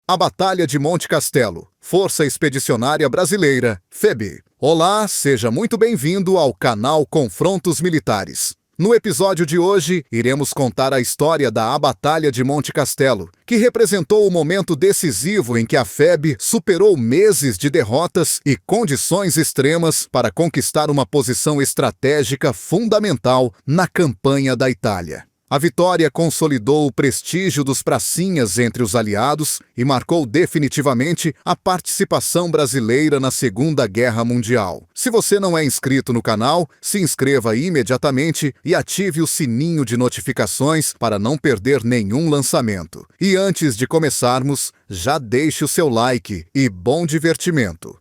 A Batalha de Monte Castelo, Força Expedicionária Brasileira, FEB. Olá, seja muito bem-vindo ao canal Confrontos Militares. No episódio de hoje, iremos contar a história da Batalha de Monte Castelo, que representou o momento decisivo em que a FEB superou meses de derrotas e condições extremas para conquistar uma posição estratégica fundamental na campanha da Itália. A vitória consolidou o prestígio dos pracinhas entre os aliados e marcou definitivamente a participação brasileira na Segunda Guerra Mundial. Se você não é inscrito no canal, se inscreva imediatamente e ative o sininho de notificações para não perder nenhum lançamento. E antes de começarmos, já deixe o seu like e bom divertimento.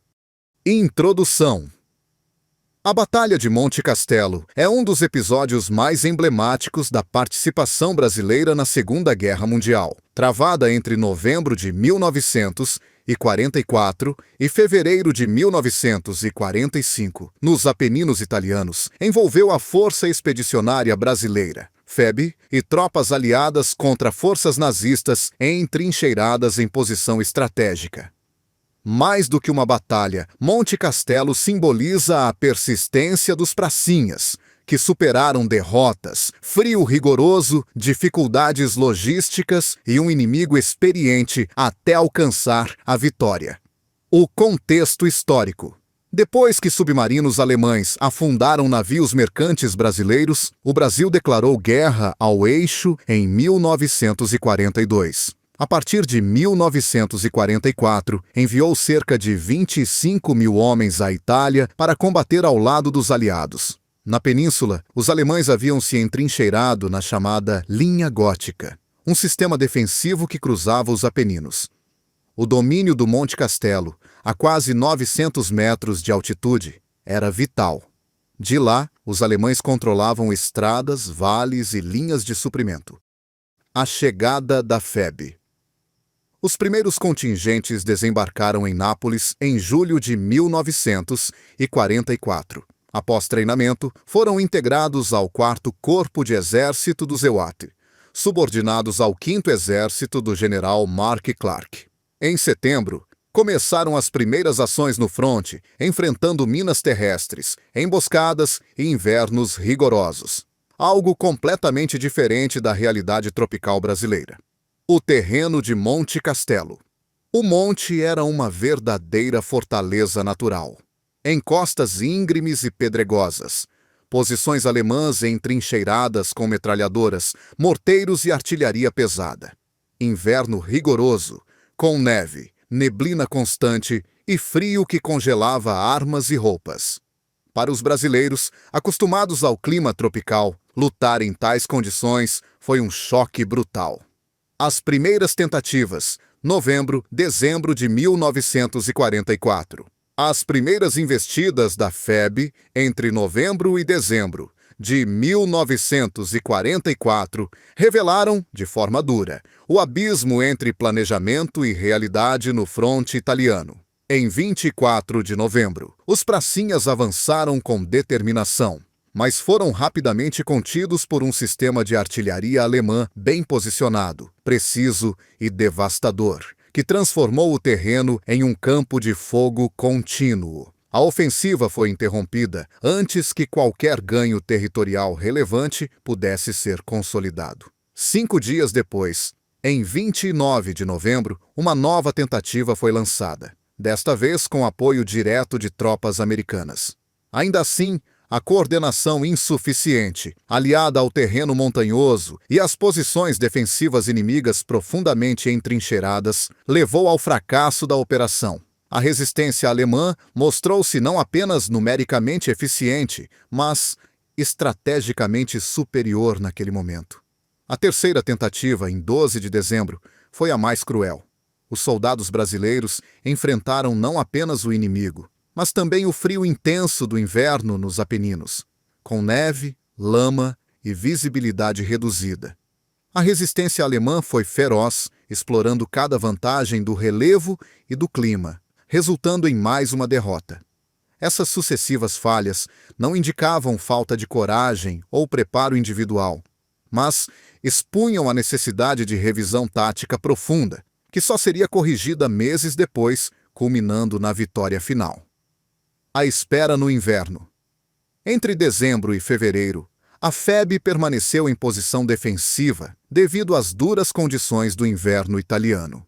Introdução. A Batalha de Monte Castelo é um dos episódios mais emblemáticos da participação brasileira na Segunda Guerra Mundial. Travada entre novembro de 1944 e fevereiro de 1945, nos Apeninos italianos, envolveu a Força Expedicionária Brasileira, FEB, e tropas aliadas contra forças nazistas entrincheiradas em posição estratégica. Mais do que uma batalha, Monte Castelo simboliza a persistência dos pracinhas, que superaram derrotas, frio rigoroso, dificuldades logísticas e um inimigo experiente até alcançar a vitória. O contexto histórico. Depois que submarinos alemães afundaram navios mercantes brasileiros, o Brasil declarou guerra ao eixo em 1942. A partir de 1944, enviou cerca de 25 mil homens à Itália para combater ao lado dos aliados. Na península, os alemães haviam se entrincheirado na chamada Linha Gótica, um sistema defensivo que cruzava os Apeninos. O domínio do Monte Castelo, a quase 900 metros de altitude, era vital. De lá, os alemães controlavam estradas, vales e linhas de suprimento. A chegada da FEB. Os primeiros contingentes desembarcaram em Nápoles em julho de 1944. Após treinamento, foram integrados ao 4º Corpo de Exército do Zeuate, subordinados ao 5º Exército do general Mark Clark. Em setembro, começaram as primeiras ações no fronte, enfrentando minas terrestres, emboscadas e invernos rigorosos. Algo completamente diferente da realidade tropical brasileira. O terreno de Monte Castelo. O monte era uma verdadeira fortaleza natural. Em costas íngremes e pedregosas, posições alemãs entrincheiradas com metralhadoras, morteiros e artilharia pesada. Inverno rigoroso, com neve, neblina constante e frio que congelava armas e roupas. Para os brasileiros, acostumados ao clima tropical, lutar em tais condições foi um choque brutal. As primeiras tentativas, novembro, dezembro de 1944. As primeiras investidas da FEB entre novembro e dezembro de 1944 revelaram, de forma dura, o abismo entre planejamento e realidade no fronte italiano. Em 24 de novembro, os pracinhas avançaram com determinação, mas foram rapidamente contidos por um sistema de artilharia alemã bem posicionado, preciso e devastador, que transformou o terreno em um campo de fogo contínuo. A ofensiva foi interrompida antes que qualquer ganho territorial relevante pudesse ser consolidado. 5 dias depois, em 29 de novembro, uma nova tentativa foi lançada, desta vez com apoio direto de tropas americanas. Ainda assim, a coordenação insuficiente, aliada ao terreno montanhoso e às posições defensivas inimigas profundamente entrincheiradas, levou ao fracasso da operação. A resistência alemã mostrou-se não apenas numericamente eficiente, mas estrategicamente superior naquele momento. A terceira tentativa, em 12 de dezembro, foi a mais cruel. Os soldados brasileiros enfrentaram não apenas o inimigo, mas também o frio intenso do inverno nos Apeninos, com neve, lama e visibilidade reduzida. A resistência alemã foi feroz, explorando cada vantagem do relevo e do clima, resultando em mais uma derrota. Essas sucessivas falhas não indicavam falta de coragem ou preparo individual, mas expunham a necessidade de revisão tática profunda, que só seria corrigida meses depois, culminando na vitória final. A espera no inverno. Entre dezembro e fevereiro, a FEB permaneceu em posição defensiva devido às duras condições do inverno italiano.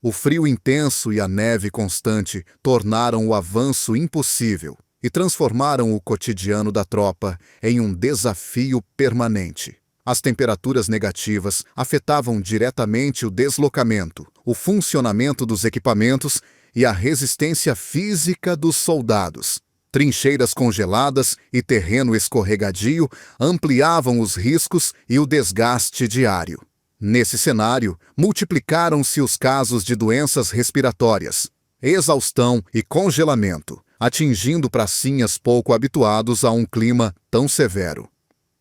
O frio intenso e a neve constante tornaram o avanço impossível e transformaram o cotidiano da tropa em um desafio permanente. As temperaturas negativas afetavam diretamente o deslocamento, o funcionamento dos equipamentos e a resistência física dos soldados. Trincheiras congeladas e terreno escorregadio ampliavam os riscos e o desgaste diário. Nesse cenário, multiplicaram-se os casos de doenças respiratórias, exaustão e congelamento, atingindo pracinhas pouco habituados a um clima tão severo.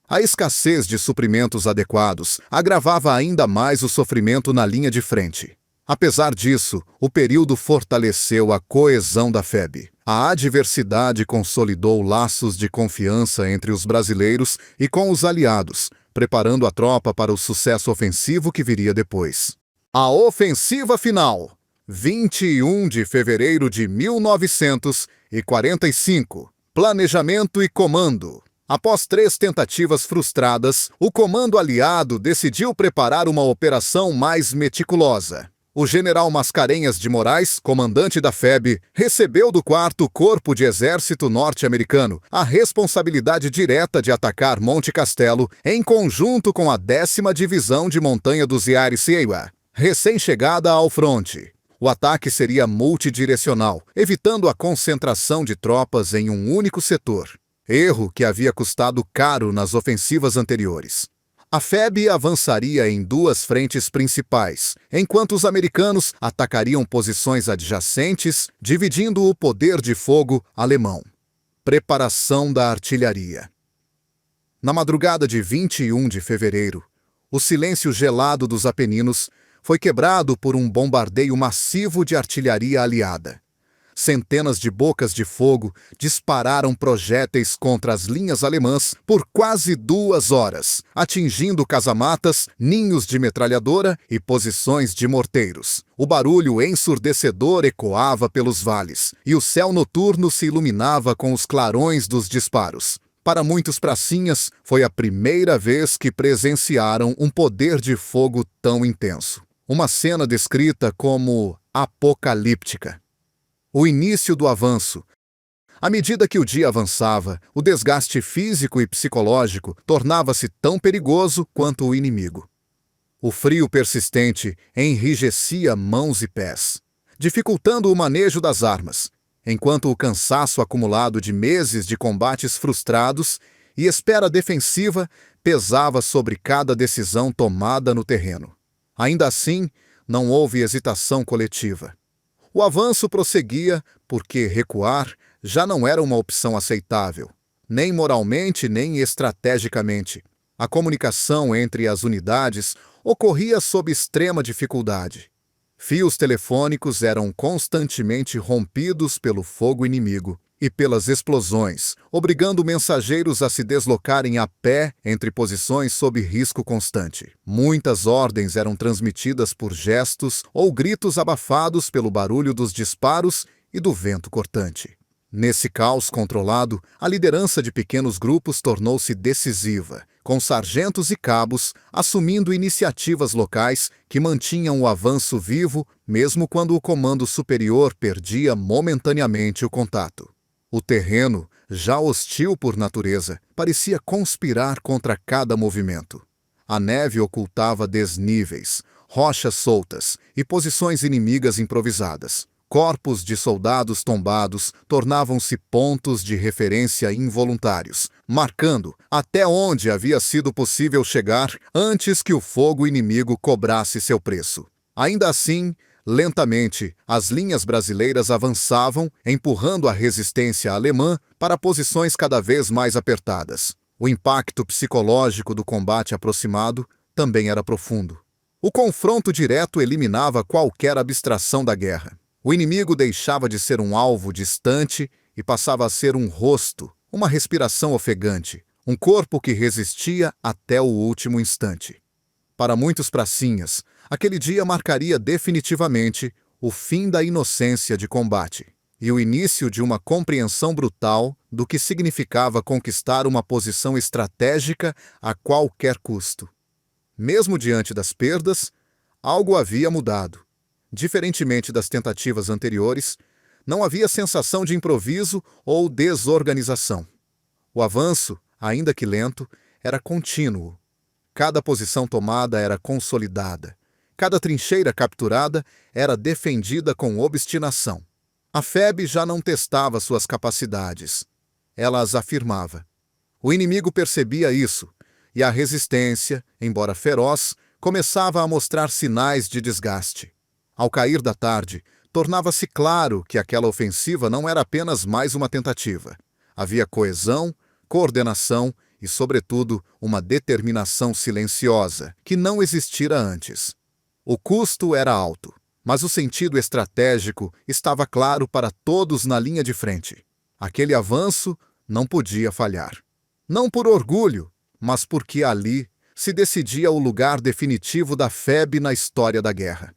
A escassez de suprimentos adequados agravava ainda mais o sofrimento na linha de frente. Apesar disso, o período fortaleceu a coesão da FEB. A adversidade consolidou laços de confiança entre os brasileiros e com os aliados, preparando a tropa para o sucesso ofensivo que viria depois. A ofensiva final, 21 de fevereiro de 1945. Planejamento e comando. Após 3 tentativas frustradas, o comando aliado decidiu preparar uma operação mais meticulosa. O general Mascarenhas de Moraes, comandante da FEB, recebeu do 4º Corpo de Exército norte-americano a responsabilidade direta de atacar Monte Castelo em conjunto com a 10ª Divisão de Montanha dos Yariseiwa, recém-chegada ao fronte. O ataque seria multidirecional, evitando a concentração de tropas em um único setor, erro que havia custado caro nas ofensivas anteriores. A FEB avançaria em 2 frentes principais, enquanto os americanos atacariam posições adjacentes, dividindo o poder de fogo alemão. Preparação da artilharia. Na madrugada de 21 de fevereiro, o silêncio gelado dos Apeninos foi quebrado por um bombardeio massivo de artilharia aliada. Centenas de bocas de fogo dispararam projéteis contra as linhas alemãs por quase 2 horas, atingindo casamatas, ninhos de metralhadora e posições de morteiros. O barulho ensurdecedor ecoava pelos vales, e o céu noturno se iluminava com os clarões dos disparos. Para muitos pracinhas, foi a primeira vez que presenciaram um poder de fogo tão intenso. Uma cena descrita como apocalíptica. O início do avanço. À medida que o dia avançava, o desgaste físico e psicológico tornava-se tão perigoso quanto o inimigo. O frio persistente enrijecia mãos e pés, dificultando o manejo das armas, enquanto o cansaço acumulado de meses de combates frustrados e espera defensiva pesava sobre cada decisão tomada no terreno. Ainda assim, não houve hesitação coletiva. O avanço prosseguia porque recuar já não era uma opção aceitável, nem moralmente nem estrategicamente. A comunicação entre as unidades ocorria sob extrema dificuldade. Fios telefônicos eram constantemente rompidos pelo fogo inimigo e pelas explosões, obrigando mensageiros a se deslocarem a pé entre posições sob risco constante. Muitas ordens eram transmitidas por gestos ou gritos abafados pelo barulho dos disparos e do vento cortante. Nesse caos controlado, a liderança de pequenos grupos tornou-se decisiva, com sargentos e cabos assumindo iniciativas locais que mantinham o avanço vivo, mesmo quando o comando superior perdia momentaneamente o contato. O terreno, já hostil por natureza, parecia conspirar contra cada movimento. A neve ocultava desníveis, rochas soltas e posições inimigas improvisadas. Corpos de soldados tombados tornavam-se pontos de referência involuntários, marcando até onde havia sido possível chegar antes que o fogo inimigo cobrasse seu preço. Ainda assim, lentamente, as linhas brasileiras avançavam, empurrando a resistência alemã para posições cada vez mais apertadas. O impacto psicológico do combate aproximado também era profundo. O confronto direto eliminava qualquer abstração da guerra. O inimigo deixava de ser um alvo distante e passava a ser um rosto, uma respiração ofegante, um corpo que resistia até o último instante. Para muitos pracinhas, aquele dia marcaria definitivamente o fim da inocência de combate e o início de uma compreensão brutal do que significava conquistar uma posição estratégica a qualquer custo. Mesmo diante das perdas, algo havia mudado. Diferentemente das tentativas anteriores, não havia sensação de improviso ou desorganização. O avanço, ainda que lento, era contínuo. Cada posição tomada era consolidada. Cada trincheira capturada era defendida com obstinação. A FEB já não testava suas capacidades. Ela as afirmava. O inimigo percebia isso, e a resistência, embora feroz, começava a mostrar sinais de desgaste. Ao cair da tarde, tornava-se claro que aquela ofensiva não era apenas mais uma tentativa. Havia coesão, coordenação e, sobretudo, uma determinação silenciosa, que não existira antes. O custo era alto, mas o sentido estratégico estava claro para todos na linha de frente. Aquele avanço não podia falhar. Não por orgulho, mas porque ali se decidia o lugar definitivo da FEB na história da guerra.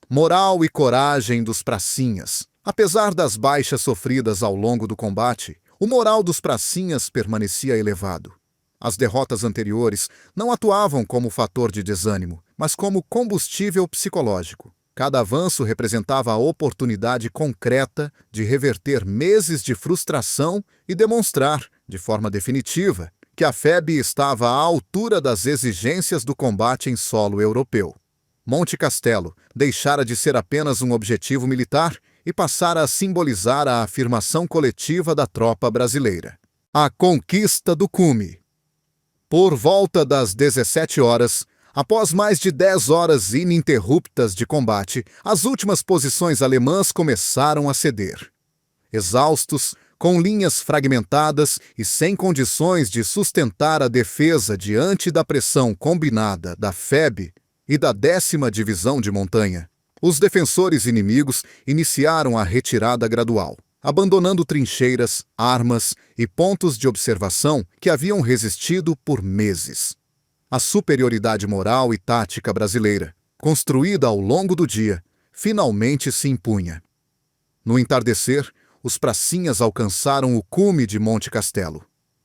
Moral e coragem dos pracinhas. Apesar das baixas sofridas ao longo do combate, o moral dos pracinhas permanecia elevado. As derrotas anteriores não atuavam como fator de desânimo, mas como combustível psicológico. Cada avanço representava a oportunidade concreta de reverter meses de frustração e demonstrar, de forma definitiva, que a FEB estava à altura das exigências do combate em solo europeu. Monte Castelo deixara de ser apenas um objetivo militar e passara a simbolizar a afirmação coletiva da tropa brasileira. A conquista do cume. Por volta das 17 horas, após mais de 10 horas ininterruptas de combate, as últimas posições alemãs começaram a ceder. Exaustos, com linhas fragmentadas e sem condições de sustentar a defesa diante da pressão combinada da FEB e da 10ª Divisão de Montanha, os defensores inimigos iniciaram a retirada gradual, abandonando trincheiras, armas e pontos de observação que haviam resistido por meses. A superioridade moral e tática brasileira, construída ao longo do dia, finalmente se impunha. No entardecer, os pracinhas alcançaram o cume de Monte Castelo.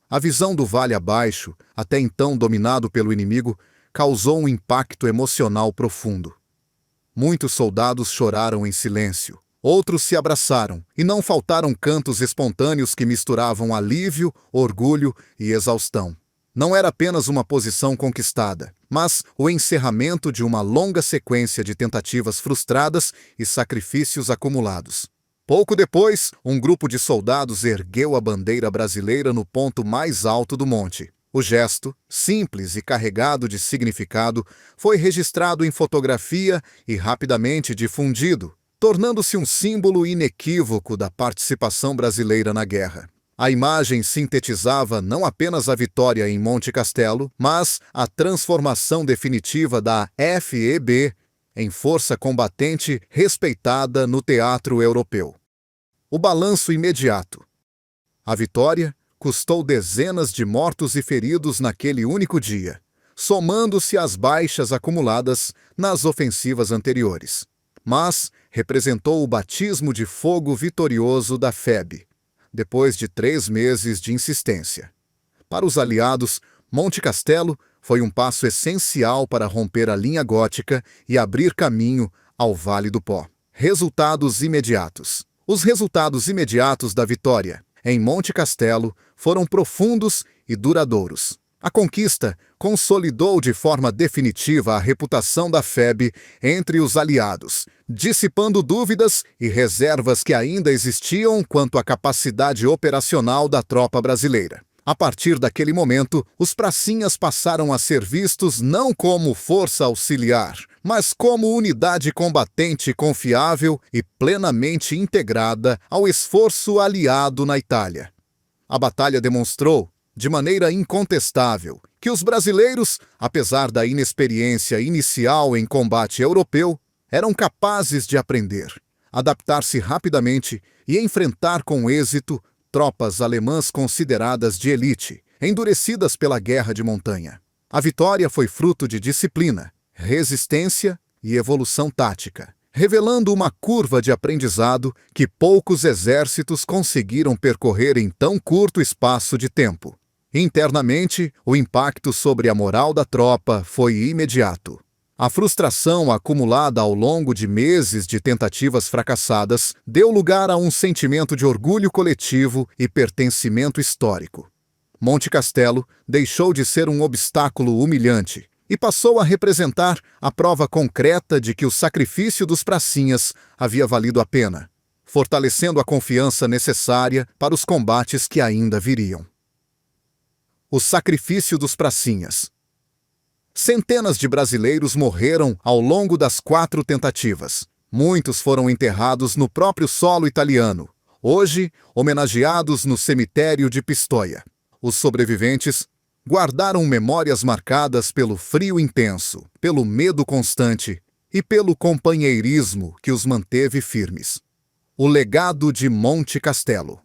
A visão do vale abaixo, até então dominado pelo inimigo, causou um impacto emocional profundo. Muitos soldados choraram em silêncio, outros se abraçaram, e não faltaram cantos espontâneos que misturavam alívio, orgulho e exaustão. Não era apenas uma posição conquistada, mas o encerramento de uma longa sequência de tentativas frustradas e sacrifícios acumulados. Pouco depois, um grupo de soldados ergueu a bandeira brasileira no ponto mais alto do monte. O gesto, simples e carregado de significado, foi registrado em fotografia e rapidamente difundido, tornando-se um símbolo inequívoco da participação brasileira na guerra. A imagem sintetizava não apenas a vitória em Monte Castelo, mas a transformação definitiva da FEB em força combatente respeitada no teatro europeu. O balanço imediato. A vitória custou dezenas de mortos e feridos naquele único dia, somando-se às baixas acumuladas nas ofensivas anteriores. Mas representou o batismo de fogo vitorioso da FEB, depois de 3 meses de insistência. Para os aliados, Monte Castelo foi um passo essencial para romper a linha gótica e abrir caminho ao Vale do Pó. Resultados imediatos. Os resultados imediatos da vitória em Monte Castelo foram profundos e duradouros. A conquista consolidou de forma definitiva a reputação da FEB entre os aliados, dissipando dúvidas e reservas que ainda existiam quanto à capacidade operacional da tropa brasileira. A partir daquele momento, os pracinhas passaram a ser vistos não como força auxiliar, mas como unidade combatente confiável e plenamente integrada ao esforço aliado na Itália. A batalha demonstrou, de maneira incontestável, que os brasileiros, apesar da inexperiência inicial em combate europeu, eram capazes de aprender, adaptar-se rapidamente e enfrentar com êxito tropas alemãs consideradas de elite, endurecidas pela guerra de montanha. A vitória foi fruto de disciplina, resistência e evolução tática, revelando uma curva de aprendizado que poucos exércitos conseguiram percorrer em tão curto espaço de tempo. Internamente, o impacto sobre a moral da tropa foi imediato. A frustração acumulada ao longo de meses de tentativas fracassadas deu lugar a um sentimento de orgulho coletivo e pertencimento histórico. Monte Castelo deixou de ser um obstáculo humilhante e passou a representar a prova concreta de que o sacrifício dos pracinhas havia valido a pena, fortalecendo a confiança necessária para os combates que ainda viriam. O sacrifício dos pracinhas. Centenas de brasileiros morreram ao longo das 4 tentativas. Muitos foram enterrados no próprio solo italiano, hoje homenageados no cemitério de Pistoia. Os sobreviventes guardaram memórias marcadas pelo frio intenso, pelo medo constante e pelo companheirismo que os manteve firmes. O legado de Monte Castelo.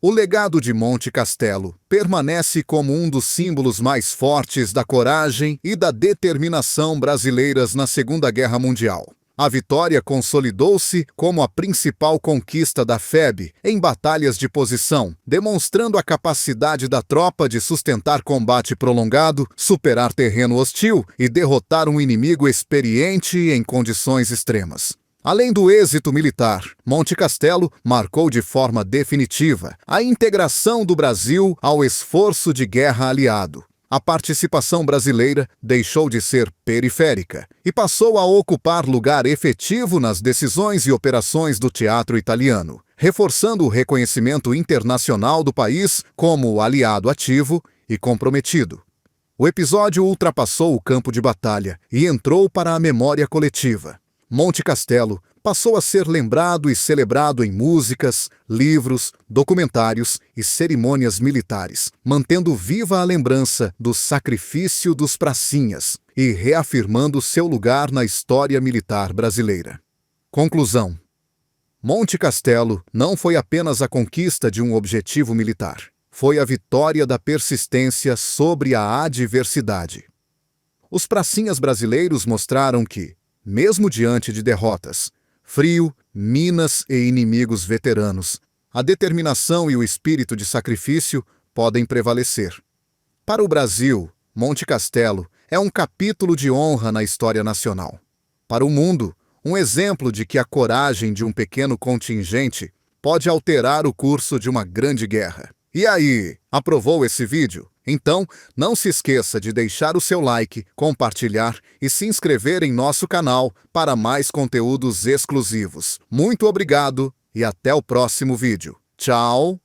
O legado de Monte Castelo permanece como um dos símbolos mais fortes da coragem e da determinação brasileiras na Segunda Guerra Mundial. A vitória consolidou-se como a principal conquista da FEB em batalhas de posição, demonstrando a capacidade da tropa de sustentar combate prolongado, superar terreno hostil e derrotar um inimigo experiente em condições extremas. Além do êxito militar, Monte Castelo marcou de forma definitiva a integração do Brasil ao esforço de guerra aliado. A participação brasileira deixou de ser periférica e passou a ocupar lugar efetivo nas decisões e operações do teatro italiano, reforçando o reconhecimento internacional do país como aliado ativo e comprometido. O episódio ultrapassou o campo de batalha e entrou para a memória coletiva. Monte Castelo passou a ser lembrado e celebrado em músicas, livros, documentários e cerimônias militares, mantendo viva a lembrança do sacrifício dos pracinhas e reafirmando seu lugar na história militar brasileira. Conclusão: Monte Castelo não foi apenas a conquista de um objetivo militar, foi a vitória da persistência sobre a adversidade. Os pracinhas brasileiros mostraram que, mesmo diante de derrotas, frio, minas e inimigos veteranos, a determinação e o espírito de sacrifício podem prevalecer. Para o Brasil, Monte Castelo é um capítulo de honra na história nacional. Para o mundo, um exemplo de que a coragem de um pequeno contingente pode alterar o curso de uma grande guerra. E aí, aprovou esse vídeo? Então, não se esqueça de deixar o seu like, compartilhar e se inscrever em nosso canal para mais conteúdos exclusivos. Muito obrigado e até o próximo vídeo. Tchau!